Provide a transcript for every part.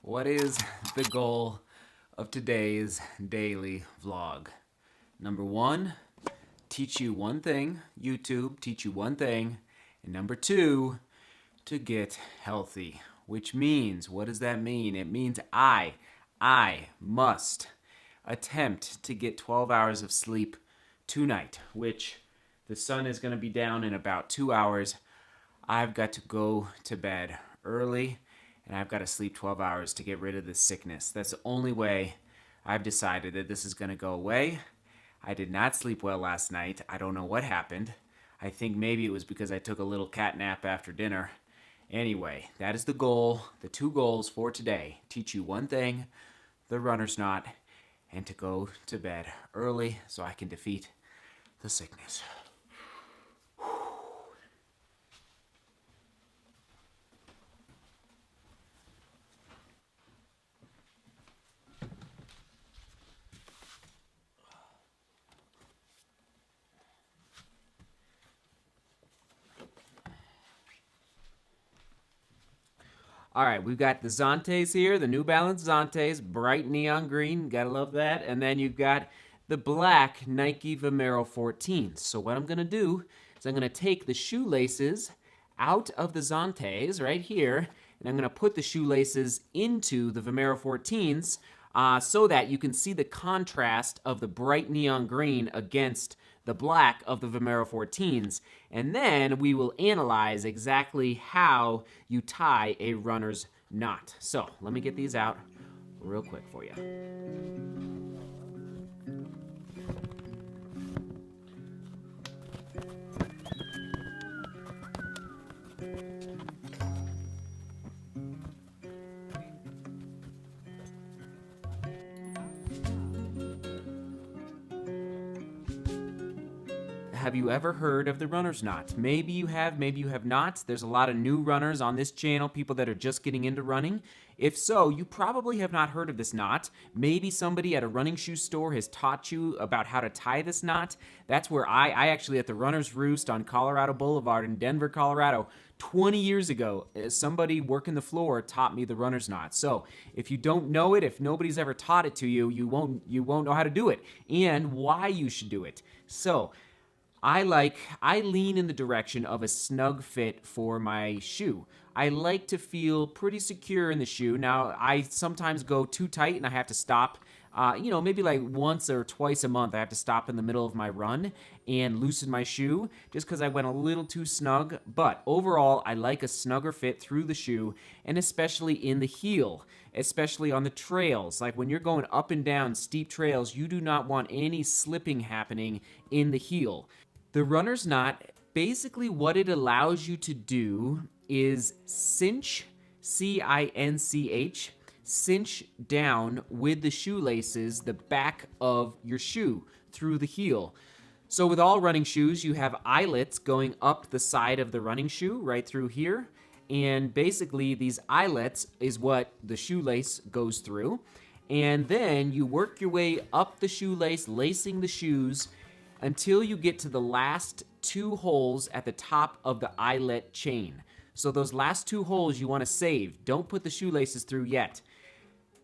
What is the goal of today's daily vlog? Number one, teach you one thing. YouTube, teach you one thing. And number two, to get healthy. Which means, what does that mean? It means I must attempt to get 12 hours of sleep tonight, which the sun is going to be down in about 2 hours. I've got to go to bed early, and I've got to sleep 12 hours to get rid of this sickness. That's the only way I've decided that this is going to go away. I did not sleep well last night. I don't know what happened. I think maybe it was because I took a little cat nap after dinner. Anyway, that is the goal, the two goals for today. Teach you one thing, the runner's knot, and to go to bed early so I can defeat the sickness. All right, we've got the Zontes here, the New Balance Zontes, bright neon green, gotta love that. And then you've got the black Nike Vomero 14s. So what I'm gonna do is I'm gonna take the shoelaces out of the Zontes right here, and I'm gonna put the shoelaces into the Vomero 14s so that you can see the contrast of the bright neon green against the black of the Vomero 14s, and then we will analyze exactly how you tie a runner's knot. So let me get these out real quick for you. Have you ever heard of the runner's knot? Maybe you have, maybe you have not. There's a lot of new runners on this channel, people that are just getting into running. If so, you probably have not heard of this knot. Maybe somebody at a running shoe store has taught you about how to tie this knot. That's where I actually at the Runner's Roost on Colorado Boulevard in Denver, Colorado, 20 years ago, somebody working the floor taught me the runner's knot. So if you don't know it, if nobody's ever taught it to you, you won't know how to do it and why you should do it. So I lean in the direction of a snug fit for my shoe. I like to feel pretty secure in the shoe. Now, I sometimes go too tight and I have to stop, maybe like once or twice a month I have to stop in the middle of my run and loosen my shoe just because I went a little too snug. But overall, I like a snugger fit through the shoe and especially in the heel, especially on the trails. Like when you're going up and down steep trails, you do not want any slipping happening in the heel. The runner's knot, basically what it allows you to do is cinch, C-I-N-C-H, cinch down with the shoelaces the back of your shoe through the heel. So with all running shoes, you have eyelets going up the side of the running shoe right through here. And basically these eyelets is what the shoelace goes through. And then you work your way up the shoelace, lacing the shoes until you get to the last two holes at the top of the eyelet chain. So those last two holes you want to save. Don't put the shoelaces through yet.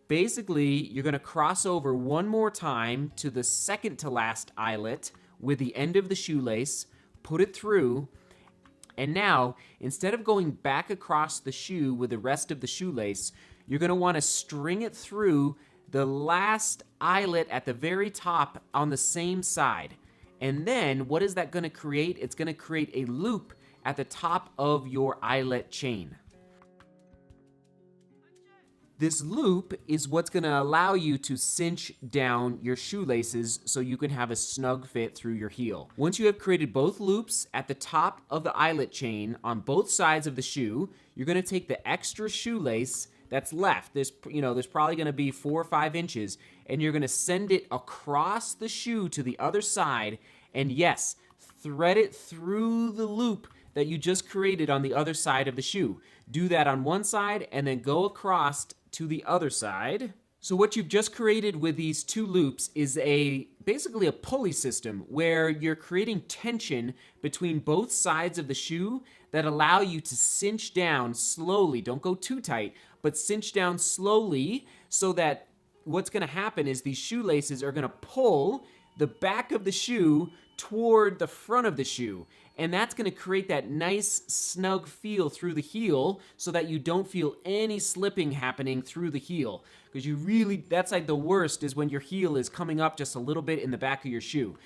Basically, you're going to cross over one more time to the second to last eyelet with the end of the shoelace, put it through, and now, instead of going back across the shoe with the rest of the shoelace, you're going to want to string it through the last eyelet at the very top on the same side. And then, what is that going to create? It's going to create a loop at the top of your eyelet chain. This loop is what's going to allow you to cinch down your shoelaces so you can have a snug fit through your heel. Once you have created both loops at the top of the eyelet chain on both sides of the shoe, you're going to take the extra shoelace that's left. There's probably going to be 4 or 5 inches, and you're going to send it across the shoe to the other side, and yes, thread it through the loop that you just created on the other side of the shoe. Do that on one side, and then go across to the other side. So what you've just created with these two loops is basically a pulley system where you're creating tension between both sides of the shoe that allow you to cinch down slowly. Don't go too tight, but cinch down slowly so that what's going to happen is these shoelaces are going to pull the back of the shoe toward the front of the shoe. And that's going to create that nice snug feel through the heel so that you don't feel any slipping happening through the heel. Because that's like the worst, is when your heel is coming up just a little bit in the back of your shoe.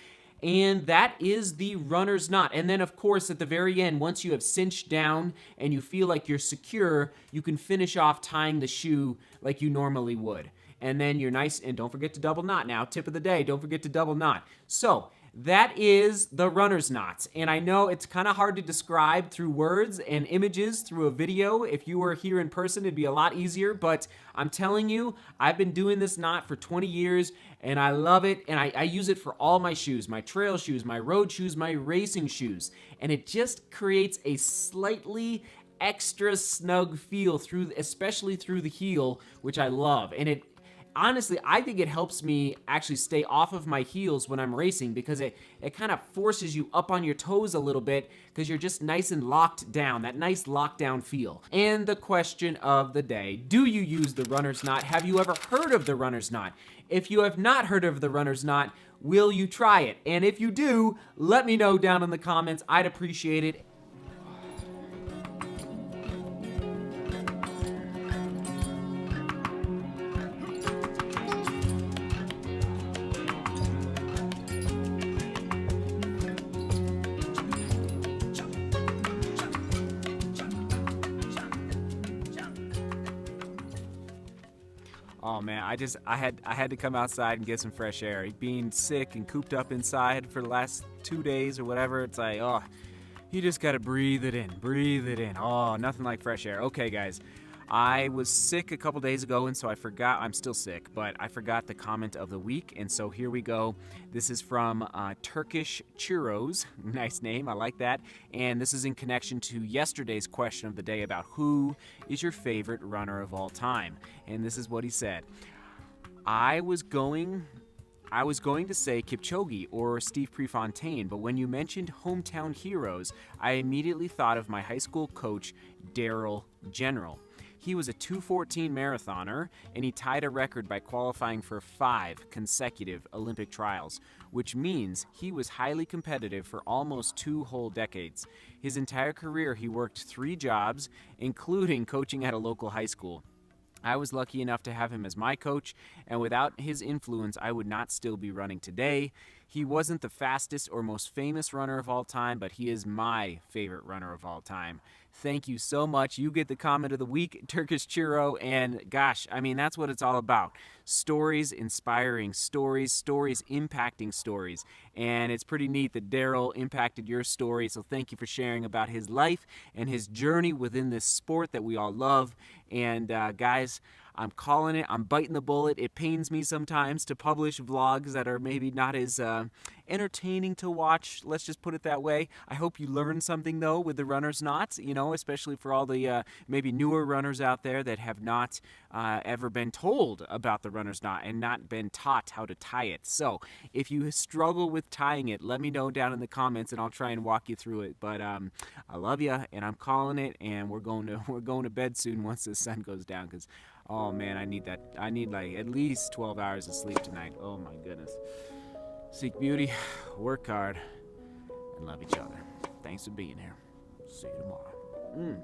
And that is the runner's knot. And then, of course, at the very end, once you have cinched down and you feel like you're secure, you can finish off tying the shoe like you normally would. And then you're nice, and don't forget to double knot now. Tip of the day, don't forget to double knot. So that is the runner's knot. And I know it's kind of hard to describe through words and images through a video. If you were here in person, it'd be a lot easier. But I'm telling you, I've been doing this knot for 20 years, and I love it. And I use it for all my shoes, my trail shoes, my road shoes, my racing shoes. And it just creates a slightly extra snug feel especially through the heel, which I love. And honestly, I think it helps me actually stay off of my heels when I'm racing, because it kind of forces you up on your toes a little bit because you're just nice and locked down, that nice lockdown feel. And the question of the day, do you use the runner's knot? Have you ever heard of the runner's knot? If you have not heard of the runner's knot, will you try it? And if you do, let me know down in the comments. I'd appreciate it. Oh man, I had to come outside and get some fresh air. Being sick and cooped up inside for the last 2 days or whatever, it's like, oh, you just gotta breathe it in, breathe it in. Oh, nothing like fresh air. Okay, guys, I was sick a couple days ago, and so I forgot. I'm still sick, but I forgot the comment of the week, and so here we go. This is from Turkish Churros. Nice name, I like that. And this is in connection to yesterday's question of the day about who is your favorite runner of all time. And this is what he said. I was going to say Kipchoge or Steve Prefontaine, but when you mentioned hometown heroes, I immediately thought of my high school coach, Daryl General. He was a 2:14 marathoner, and he tied a record by qualifying for 5 consecutive Olympic trials, which means he was highly competitive for almost 2 whole decades. His entire career, he worked 3 jobs, including coaching at a local high school. I was lucky enough to have him as my coach, and without his influence, I would not still be running today. He wasn't the fastest or most famous runner of all time, but he is my favorite runner of all time. Thank you so much. You get the comment of the week, Turkish Churro, and gosh, I mean, that's what it's all about. Stories, inspiring stories, stories impacting stories. And it's pretty neat that Daryl impacted your story, so thank you for sharing about his life and his journey within this sport that we all love. And guys, I'm calling it. I'm biting the bullet. It pains me sometimes to publish vlogs that are maybe not as entertaining to watch. Let's just put it that way. I hope you learned something, though, with the runner's knot, especially for all the maybe newer runners out there that have not ever been told about the runner's knot and not been taught how to tie it. So if you struggle with tying it, let me know down in the comments, and I'll try and walk you through it. But I love you, and I'm calling it, and we're going to bed soon once the sun goes down, because oh man, I need that. I need like at least 12 hours of sleep tonight. Oh my goodness. Seek beauty, work hard, and love each other. Thanks for being here. See you tomorrow.